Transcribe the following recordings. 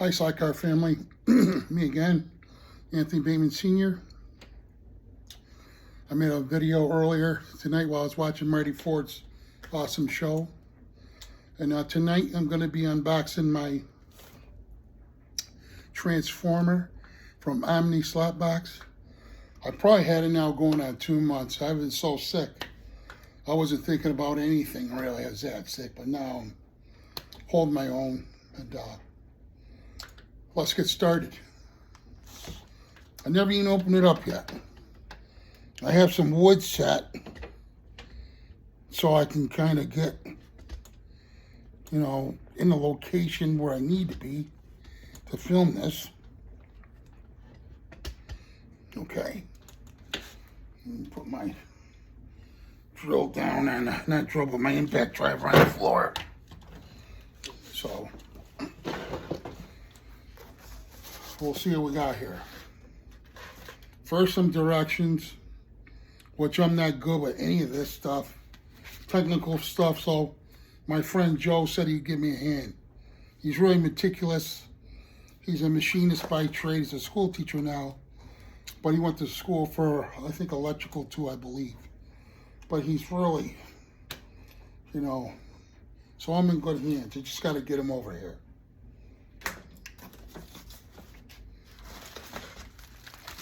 Hi, Sidecar family. Me again, Anthony Bateman Sr. I made a video earlier tonight while I was watching Marty Ford's awesome show. And tonight I'm going to be unboxing my Transformer from Omni Slotbox. I probably had it now going on 2 months. I've been so sick. I wasn't thinking about anything really. I was that sick, but now I'm holding my own. And let's get started. I never even opened it up yet. I have some wood set so I can kind of get, in the location where I need to be to film this. Okay. Put my drill down on, not drill, but my impact driver on the floor. So, we'll see what we got here. First, some directions, which I'm not good with any of this stuff, technical stuff, so my friend Joe said he'd give me a hand. He's really meticulous. He's a machinist by trade. He's a school teacher now, but he went to school for, I think, electrical too, I believe. But he's really, so I'm in good hands. I just got to get him over here.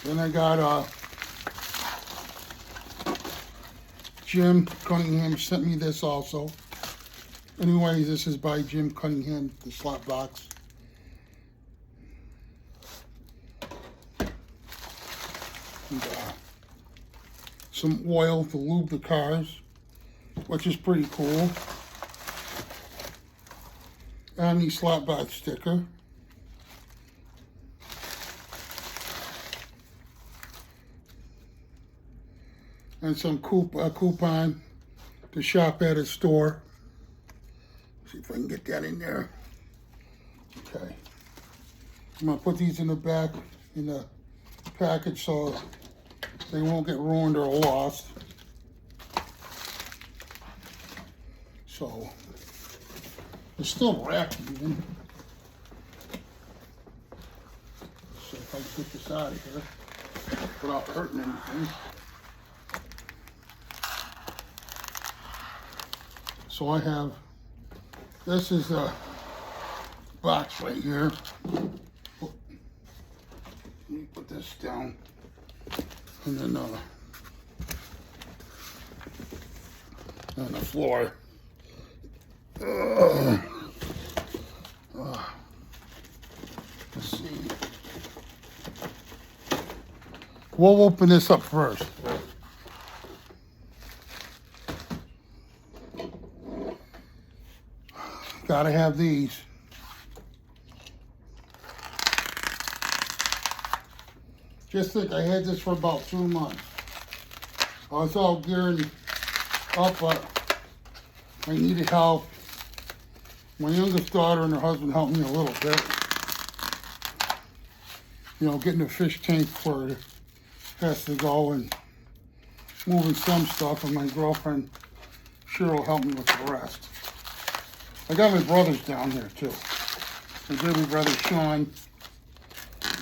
Then I got Jim Cunningham sent me this also. Anyways, this is by Jim Cunningham, the slot box. And, some oil to lube the cars, which is pretty cool. And the slot box sticker. And some coupon to shop at a store. See if I can get that in there. Okay. I'm gonna put these in the back in the package so they won't get ruined or lost. So it's still wrapped even. So if I can get this out of here without hurting anything. So I have, this is a box right here. Let me put this down. And then on the floor. Let's see. We'll open this up first. Gotta have these. Just think, I had this for about 2 months. I was all gearing up, but I needed help. My youngest daughter and her husband helped me a little bit. Getting the fish tank where it has to go and moving some stuff, and my girlfriend Cheryl helped me with the rest. I got my brothers down here too. My baby brother Sean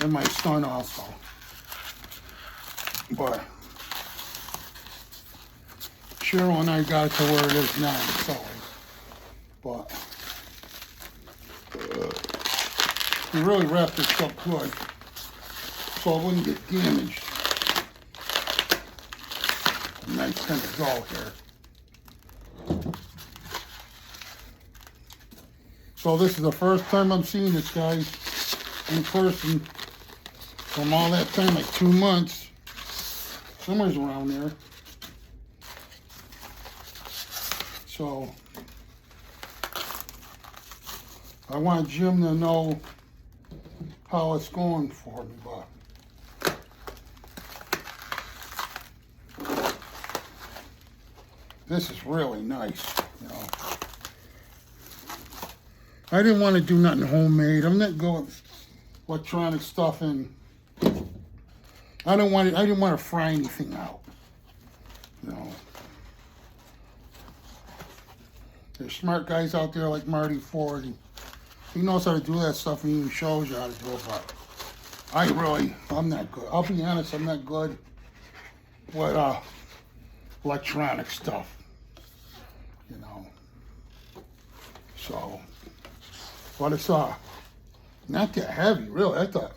and my son also. But Cheryl and I got it to where it is now, so. But we really wrapped this up good so it wouldn't get damaged. A nice kind of go here. So this is the first time I'm seeing this guy in person from all that time, like 2 months. Somewhere's around there. So I want Jim to know how it's going for me, but this is really nice, I didn't want to do nothing homemade. I'm not going electronic stuff, and I didn't want to fry anything out. There's smart guys out there like Marty Ford. He knows how to do that stuff and he even shows you how to do it, but I'm not good. I'll be honest, I'm not good with electronic stuff, you know. So, but it's not that heavy, really. I thought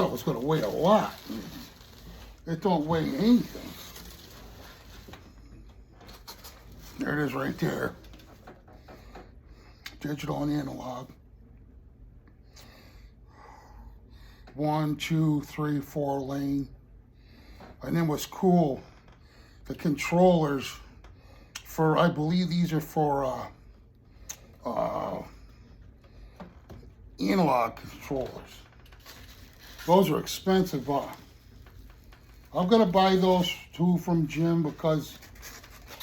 it was going to weigh a lot. It don't weigh anything. There it is right there. Digital and analog. 1, 2, 3, 4 lane. And then what's cool, the controllers for, I believe these are for analog controllers. Those are expensive. I'm gonna buy those too from Jim because,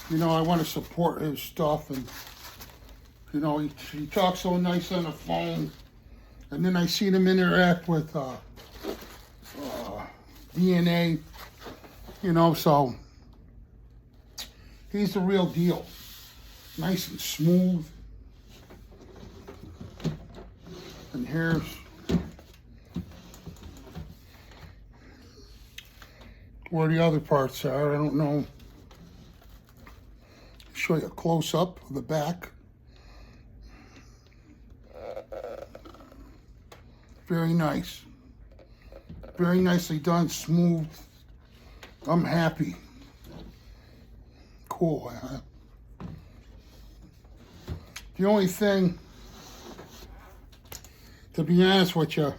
you know, I want to support his stuff, and you know, he talks so nice on the phone, and then I seen him interact with DNA, you know, so he's the real deal. Nice and smooth. And here's where the other parts are. I don't know. Show you a close-up of the back. Very nice. Very nicely done, smooth. I'm happy. Cool, huh? The only thing, to be honest with you,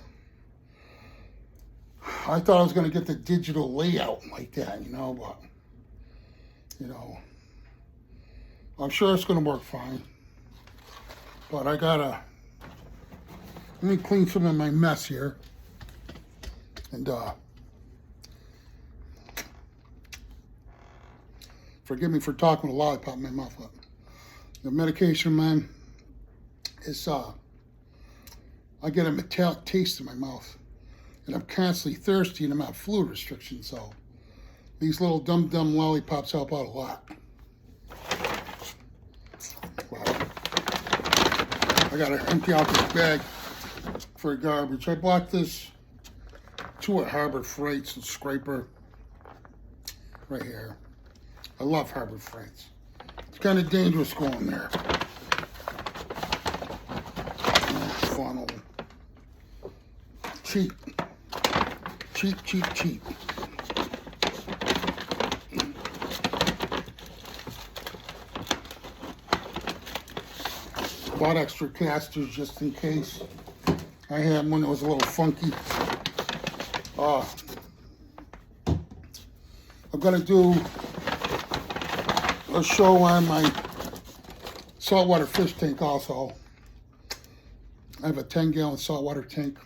I thought I was going to get the digital layout like that, you know, but, you know, I'm sure it's going to work fine. But I gotta, let me clean some of my mess here. And, forgive me for talking with a lollipop in my mouth. The medication, man, is, I get a metallic taste in my mouth. And I'm constantly thirsty and I'm on fluid restriction, so these little dumb lollipops help out a lot. Wow. I gotta empty out this bag for garbage. I bought this two at Harbor Freight's and Scraper right here. I love Harbor Freight's. It's kind of dangerous going there. Funnel. Cheap. Cheap. Bought extra casters just in case. I had one that was a little funky. I'm gonna do a show on my saltwater fish tank also. I have a 10-gallon saltwater tank.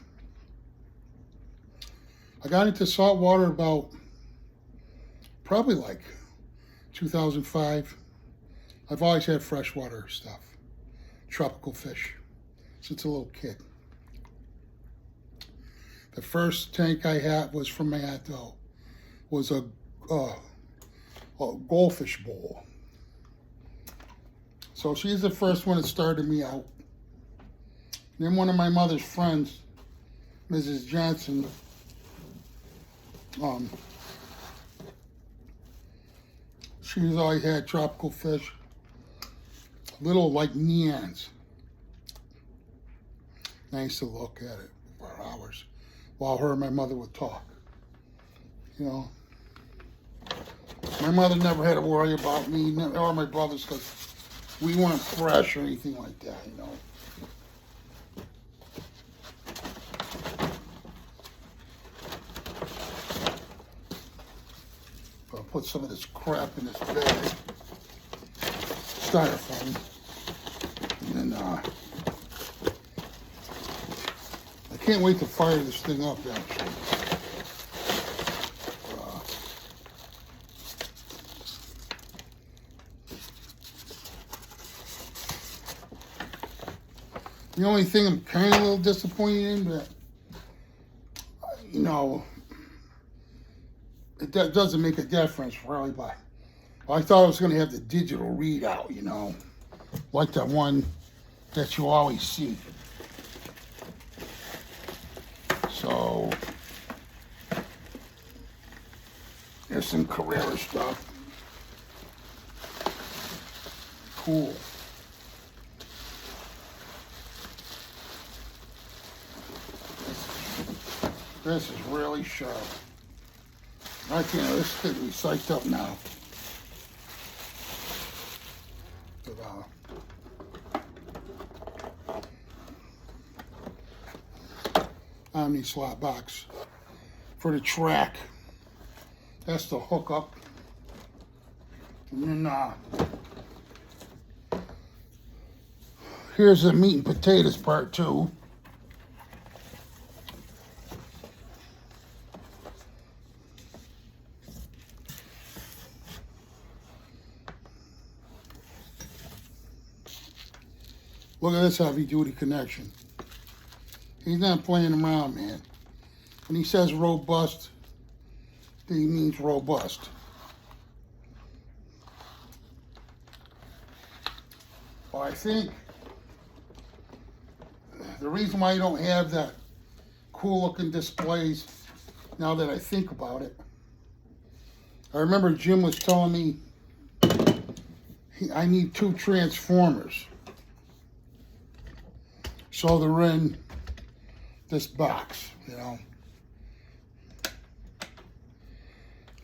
I got into saltwater about probably like 2005. I've always had freshwater stuff, tropical fish, since a little kid. The first tank I had was from my aunt, though, was a goldfish bowl. So she's the first one that started me out. Then one of my mother's friends, Mrs. Johnson, she's always had tropical fish, little like neons. And I used to look at it for hours while her and my mother would talk. You know, my mother never had to worry about me or my brothers because we weren't fresh or anything like that, you know. I'll put some of this crap in this bag, styrofoam, and then I can't wait to fire this thing up, actually. The only thing I'm kind of a little disappointed in, but, you know, it doesn't make a difference, really, but I thought I was going to have the digital readout, you know, like that one that you always see. So there's some Carrera stuff. Cool. This is really sharp. I can't, this thing be psyched up now. Omni slot box for the track. That's the hookup. And then here's the meat and potatoes part too. Look at this heavy duty connection. He's not playing around, man. When he says robust, he means robust. Well, I think the reason why you don't have that cool looking displays, now that I think about it, I remember Jim was telling me I need 2 transformers. So they're in this box, you know.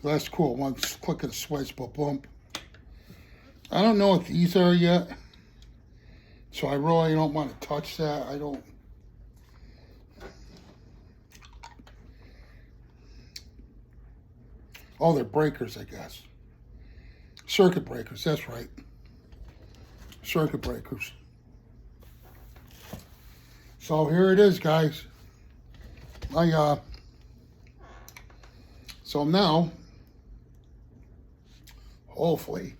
That's cool. One click of the switch, but bump. I don't know what these are yet, so I really don't want to touch that. I don't. Oh, they're breakers, I guess. Circuit breakers, that's right. Circuit breakers. So here it is, guys. So now, hopefully,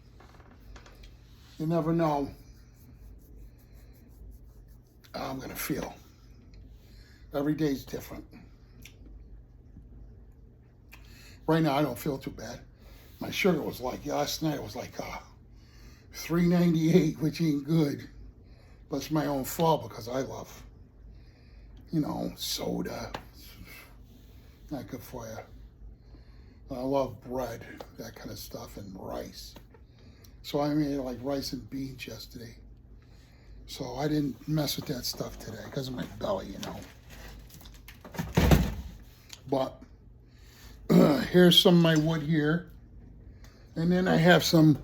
you never know how I'm gonna feel. Every day's different. Right now, I don't feel too bad. My sugar was like, last night it was like 398, which ain't good. But it's my own fault because I love, you know, soda. Not good for you. I love bread, that kind of stuff, and rice. So I made like rice and beans yesterday. So I didn't mess with that stuff today because of my belly, you know. But here's some of my wood here. And then I have some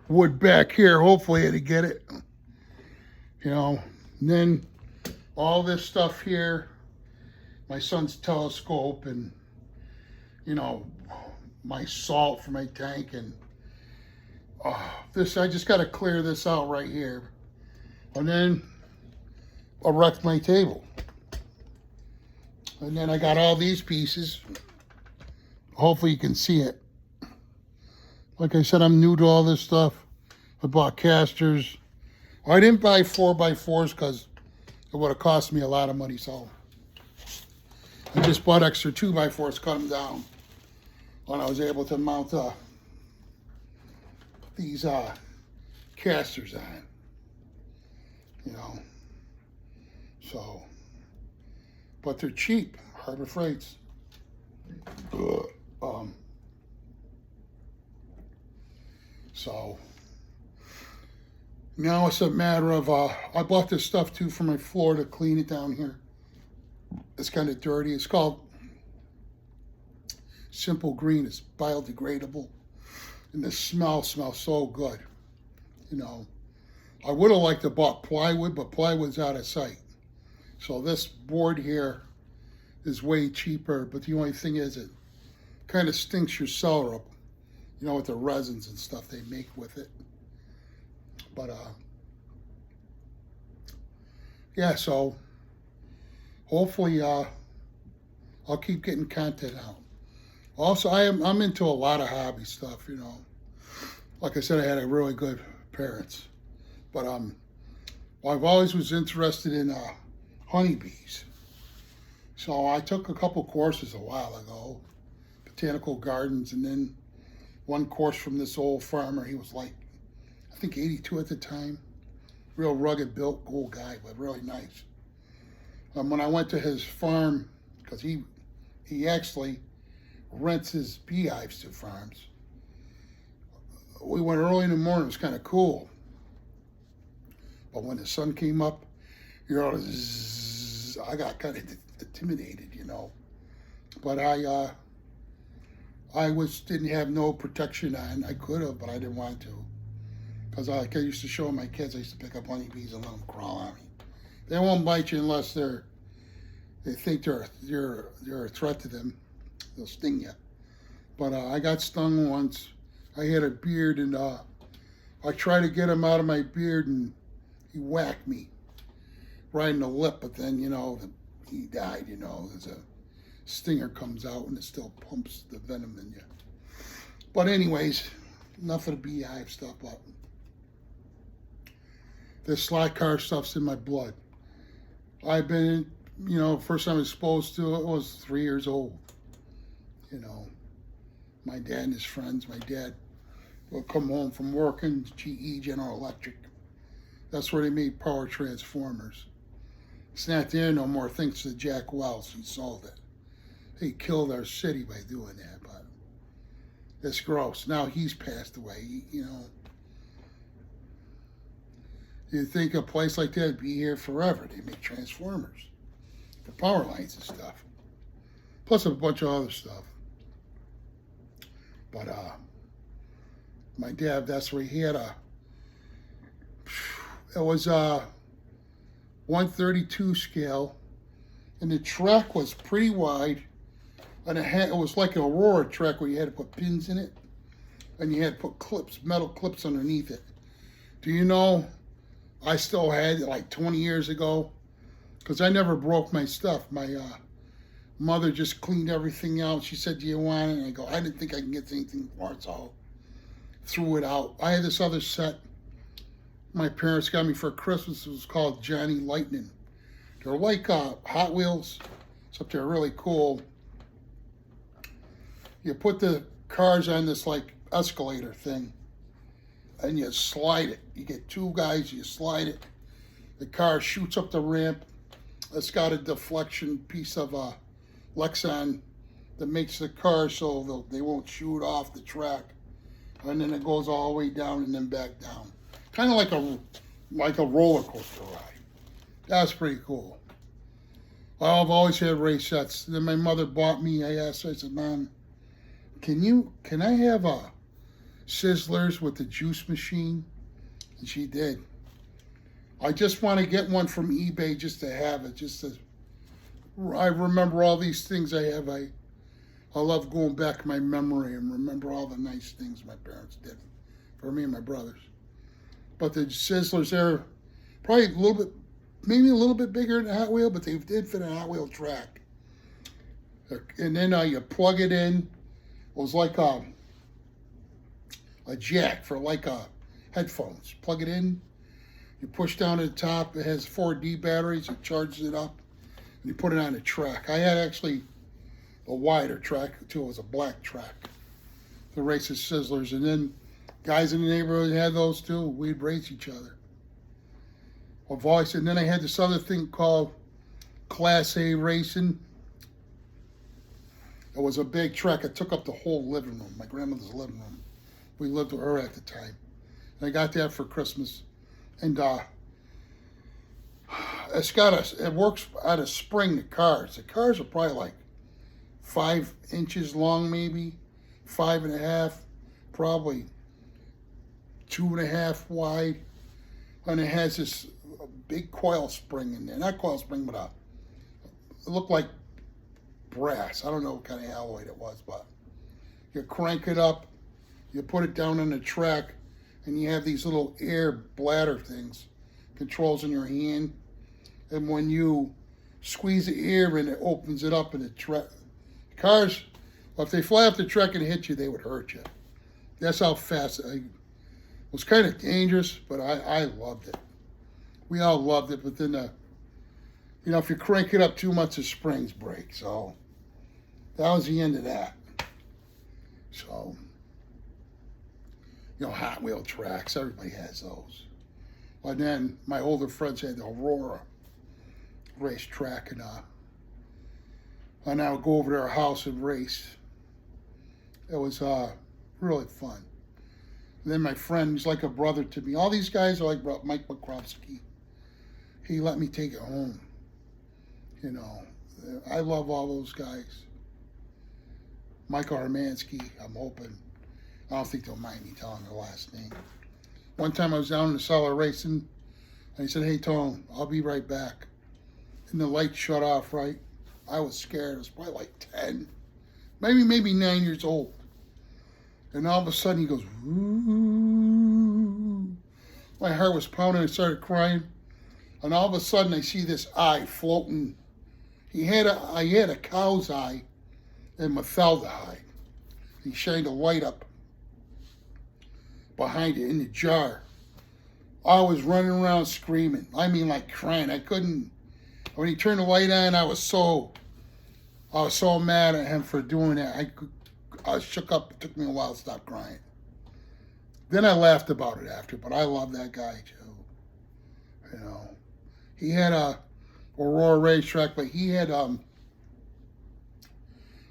wood back here. Hopefully to get it. You know, and then all this stuff here, my son's telescope, and, you know, my salt for my tank, and this, I just got to clear this out right here. And then erect my table. And then I got all these pieces. Hopefully you can see it. Like I said, I'm new to all this stuff. I bought casters. I didn't buy 4x4s because it would have cost me a lot of money, so I just bought extra 2x4s, cut them down when I was able to mount these casters on it, you know. So, but they're cheap, Harbor Freights. So now it's a matter of, I bought this stuff too for my floor to clean it down here. It's kind of dirty. It's called Simple Green. It's biodegradable. And the smell smells so good. You know, I would have liked to bought plywood, but plywood's out of sight. So this board here is way cheaper, but the only thing is it kind of stinks your cellar up, you know, with the resins and stuff they make with it. But yeah, so hopefully I'll keep getting content out. Also, I'm into a lot of hobby stuff, you know. Like I said, I had a really good parents, but well, I've always was interested in honeybees. So I took a couple courses a while ago, botanical gardens, and then one course from this old farmer. He was like, I think 82 at the time. Real rugged built, cool guy, but really nice. When I went to his farm, because he actually rents his beehives to farms. We went early in the morning. It was kind of cool. But when the sun came up, I got kind of intimidated, But I didn't have no protection on. I could have, but I didn't want to. Because like I used to show my kids, I used to pick up honeybees and let them crawl on me. They won't bite you unless they think you're a threat to them. They'll sting you. But I got stung once. I had a beard, and I tried to get him out of my beard, and he whacked me right in the lip. But then, he died. There's a stinger comes out, and it still pumps the venom in you. But anyways, enough of the beehive stuff. But this slot car stuff's in my blood. I've been, first time I was exposed to it, I was 3 years old. My dad and his friends, my dad would come home from working, GE, General Electric. That's where they made power transformers. It's not there no more thanks to Jack Welch. He sold it. He killed our city by doing that, but it's gross. Now he's passed away, You'd think a place like that would be here forever. They make transformers for power lines and stuff. Plus a bunch of other stuff. But my dad, that's where he had it was a 132 scale, and the track was pretty wide, and it was like an Aurora track where you had to put pins in it, and you had to put metal clips underneath it. Do you know, I still had it like 20 years ago, because I never broke my stuff. My mother just cleaned everything out. She said, do you want it? And I go, I didn't think I can get anything for it, so I threw it out. I had this other set my parents got me for Christmas. It was called Johnny Lightning. They're like Hot Wheels, except they're really cool. You put the cars on this like escalator thing, and you slide it. You get two guys, you slide it. The car shoots up the ramp. It's got a deflection piece of Lexan that makes the car so they won't shoot off the track. And then it goes all the way down and then back down. Kind of like a roller coaster ride. That's pretty cool. I've always had race sets. Then my mother bought me, I asked her, I said, Mom, can I have a Sizzlers with the juice machine? And she did. I just want to get one from eBay just to have it. I remember all these things I have. I love going back in my memory and remember all the nice things my parents did for me and my brothers. But the Sizzlers, they're probably maybe a little bit bigger than a Hot Wheel, but they did fit a Hot Wheel track. And then you plug it in. It was like a jack for headphones. Plug it in. You push down at the top. It has 4D batteries. It charges it up. And you put it on a track. I had actually a wider track, too. It was a black track. The race of Sizzlers. And then guys in the neighborhood had those, too. We'd race each other. And then I had this other thing called Class A Racing. It was a big track. It took up the whole living room, my grandmother's living room. We lived with her at the time. And I got that for Christmas. And it works out of spring, the cars. The cars are probably like 5 inches long, maybe 5.5, probably 2.5 wide. And it has this big coil spring in there. Not coil spring, but it looked like brass. I don't know what kind of alloy it was, but you crank it up, you put it down on the track, and you have these little air bladder things, controls in your hand. And when you squeeze the air in, it opens it up, and the cars, if they fly off the track and hit you, they would hurt you. That's how fast. It was kind of dangerous, but I loved it. We all loved it, but then, if you crank it up too much, the springs break. So that was the end of that. So, Hot Wheel tracks, everybody has those. And then my older friends had the Aurora racetrack, and I would go over to our house and race. It was really fun. And then my friend, he's like a brother to me. All these guys are like Mike McCroskey. He let me take it home. You know, I love all those guys. Michael Hermansky, I'm hoping. I don't think they'll mind me telling their last name. One time I was down in the cellar racing, and he said, "Hey, Tom, I'll be right back." And the light shut off, right? I was scared. I was probably like 10, maybe 9 years old. And all of a sudden he goes, "Ooh." My heart was pounding. I started crying. And all of a sudden I see this eye floating. He had a cow's eye and Methaldehyde. He shined a light up behind it in the jar. I was running around screaming. I mean, like crying. I couldn't. When he turned the light on, I was so mad at him for doing that. I was shook up. It took me a while to stop crying. Then I laughed about it after, but I love that guy too. You know, he had a Aurora racetrack, but he had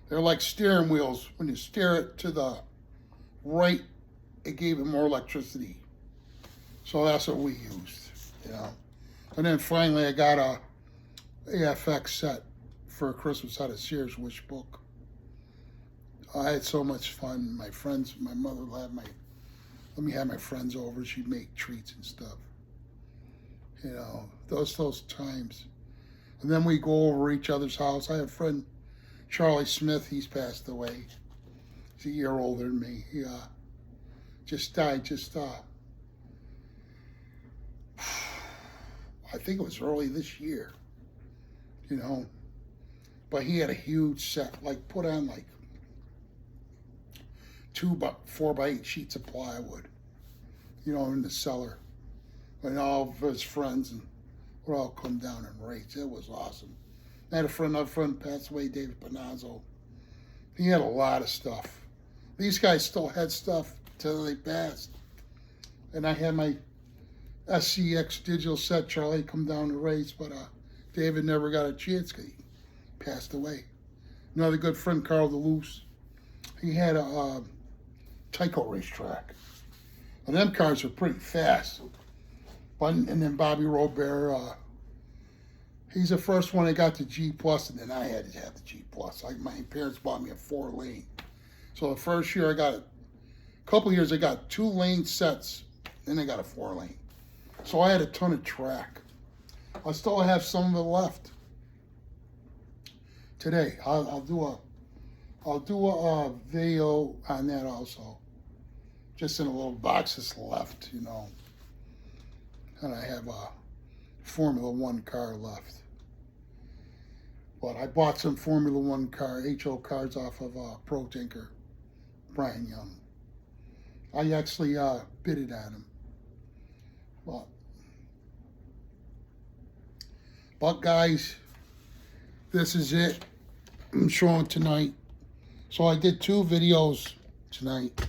they're like steering wheels. When you steer it to the right, it gave it more electricity. So that's what we used, you know. And then finally I got a AFX set for Christmas out of Sears Wish Book. I had so much fun. My friends, my mother let me have my friends over. She'd make treats and stuff. You know, those times. And then we go over each other's house. I have a friend, Charlie Smith. He's passed away. He's a year older than me. He just died. I think it was early this year. You know, but he had a huge set, like put on like 4x8 sheets of plywood, you know, in the cellar. And all of his friends would all come down and race. It was awesome. I had another friend passed away, David Panazzo. He had a lot of stuff. These guys still had stuff till they passed. And I had my SCX digital set. Charlie come down to race, but David never got a chance because he passed away. Another good friend, Carl DeLuce, he had a Tyco racetrack. And them cars were pretty fast. And then Bobby Robert, he's the first one that got the G Plus, and then I had to have the G Plus. My parents bought me a 4-lane. So the first year a couple years I got 2-lane sets, then I got a 4-lane. So I had a ton of track. I still have some of it left. Today, I'll do a video on that also. Just in a little box that's left, you know. And I have a Formula One car left. But I bought some Formula One HO cars off of Pro Tinker, Brian Young. I actually bidded on him. But guys, this is it. I'm showing tonight. So I did 2 videos tonight.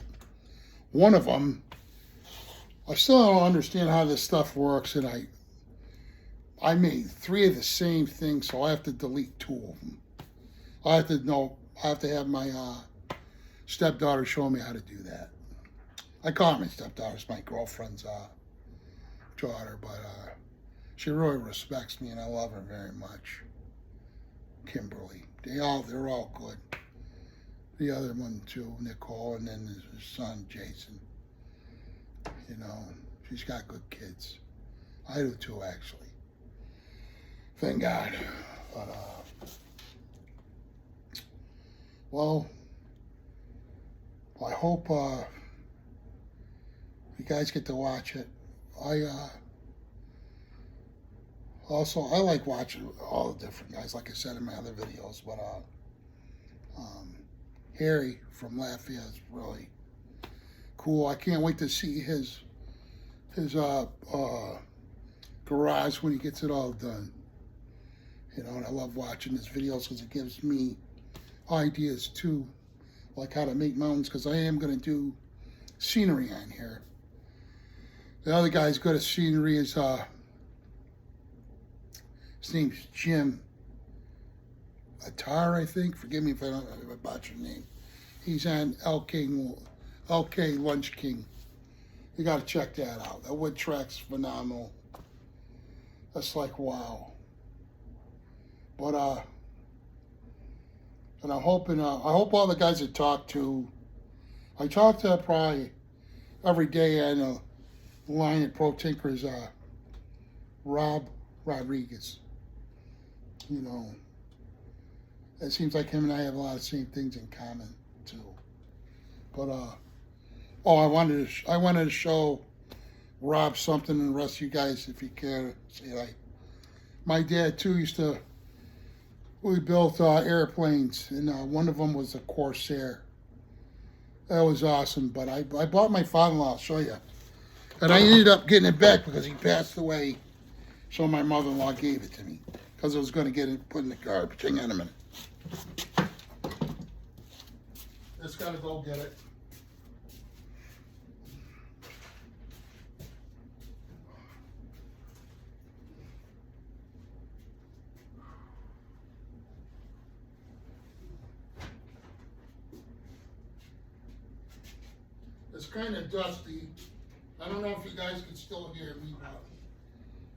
One of them, I still don't understand how this stuff works, and I made 3 of the same thing, so I have to delete 2 of them. I have to have my stepdaughter show me how to do that. I call her my stepdaughter. It's my girlfriend's daughter, but she really respects me, and I love her very much. Kimberly. They're all good. The other one too, Nicole, and then his son, Jason. You know, she's got good kids. I do too, actually. Thank God. But, well, I hope you guys get to watch it. Also, I like watching all the different guys, like I said in my other videos, but Harry from Lafayette is really cool. I can't wait to see his garage when he gets it all done. You know, and I love watching his videos because it gives me ideas too, like how to make mountains, because I am going to do scenery on here. The other guy's good at scenery is his name's Jim Attar, I think. Forgive me if I don't botch your name. He's on LK Lunch King. You got to check that out. That wood track's phenomenal. That's like wow. But and I'm hoping I hope all the guys I talk to probably every day on the line at Pro Tinkers, Rob Rodriguez. You know, it seems like him and I have a lot of same things in common too. But I wanted to show Rob something, and the rest of you guys, if you care, say like my dad too we built airplanes, and one of them was a Corsair. That was awesome, but I bought my father-in-law, I'll show you. And I ended up getting it back because he passed away, so my mother-in-law gave it to me because I was going to get it put in the garbage. Hang on a minute. Just got to go get it. It's kind of dusty. I don't know if you guys can still hear me, but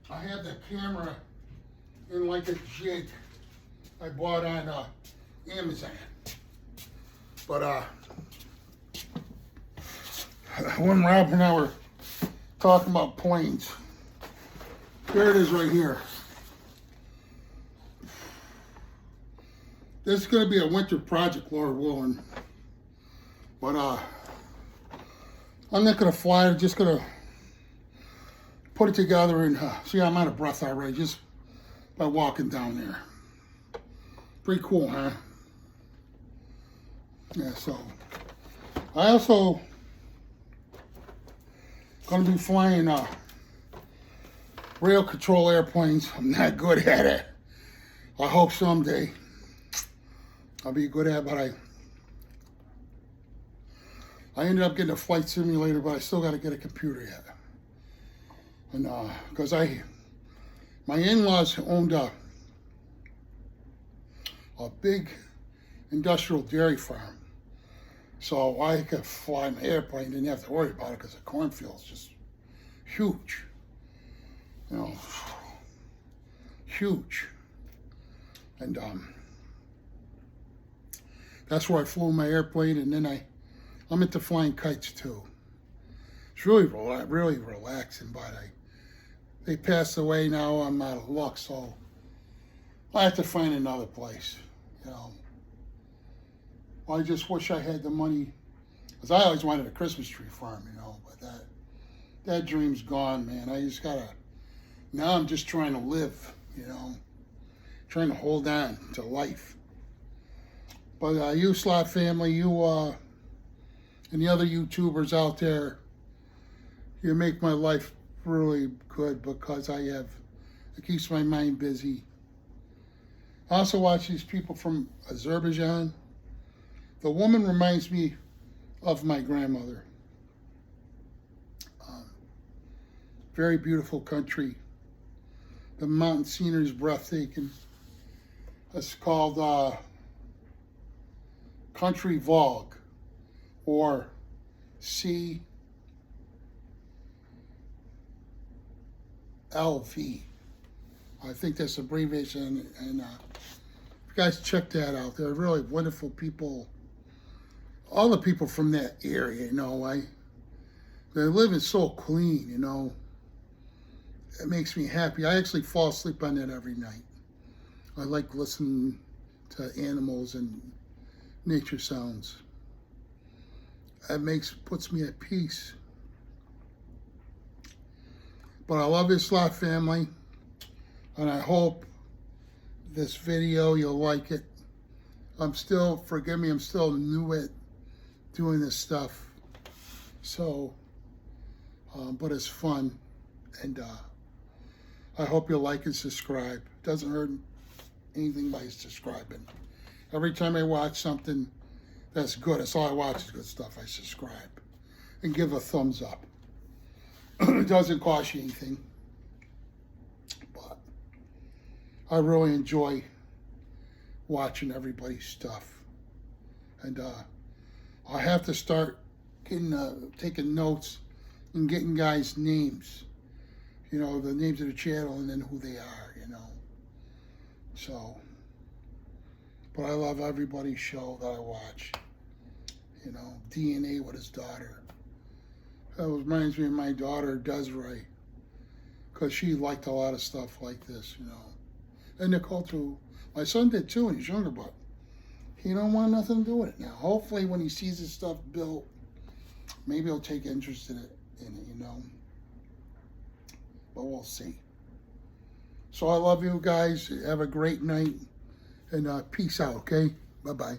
I have the camera in like a jig I bought on Amazon. But when Rob and I were talking about planes, here it is right here. This is going to be a winter project, Lord willing. But I'm not going to fly it, I'm just going to put it together and see, I'm out of breath already just by walking down there. Pretty cool, huh? Yeah, so I also going to be flying rail control airplanes. I'm not good at it. I hope someday I'll be good at it, but I ended up getting a flight simulator, but I still got to get a computer yet. And because my in-laws owned a big industrial dairy farm, so I could fly my airplane, didn't have to worry about it because the cornfield's just huge, you know, huge. And that's where I flew my airplane, and then I'm into flying kites too. It's really relaxing, but they passed away now. I'm out of luck, so I have to find another place, you know. I just wish I had the money, because I always wanted a Christmas tree farm, you know, but that dream's gone, man. I just gotta, now I'm just trying to live, you know, trying to hold on to life. But you Slot family, you and the other YouTubers out there, you make my life really good because it keeps my mind busy. I also watch these people from Azerbaijan. The woman reminds me of my grandmother. Very beautiful country. The mountain scenery is breathtaking. It's called Country Vogue, or CLV. I think that's the abbreviation, and you guys check that out. They're really wonderful people. All the people from that area, you know, they live is so clean, you know. It makes me happy. I actually fall asleep on that every night. I like listening to animals and nature sounds. That puts me at peace. But I love this Slot family, and I hope this video you'll like it. Forgive me, I'm still new at doing this stuff. So, but it's fun, and I hope you'll like and subscribe. Doesn't hurt anything by subscribing. Every time I watch something that's good, that's all I watch is good stuff, I subscribe and give a thumbs up. It doesn't cost you anything. But I really enjoy watching everybody's stuff. And I have to start getting taking notes and getting guys' names. You know, the names of the channel and then who they are, you know. So, but I love everybody's show that I watch. You know, DNA with his daughter. That reminds me of my daughter, Desiree, because she liked a lot of stuff like this, you know. And Nicole, too. My son did, too, and he's younger, but he don't want nothing to do with it now. Hopefully, when he sees his stuff built, maybe he'll take interest in it, you know. But we'll see. So I love you guys. Have a great night. And peace out, okay? Bye-bye.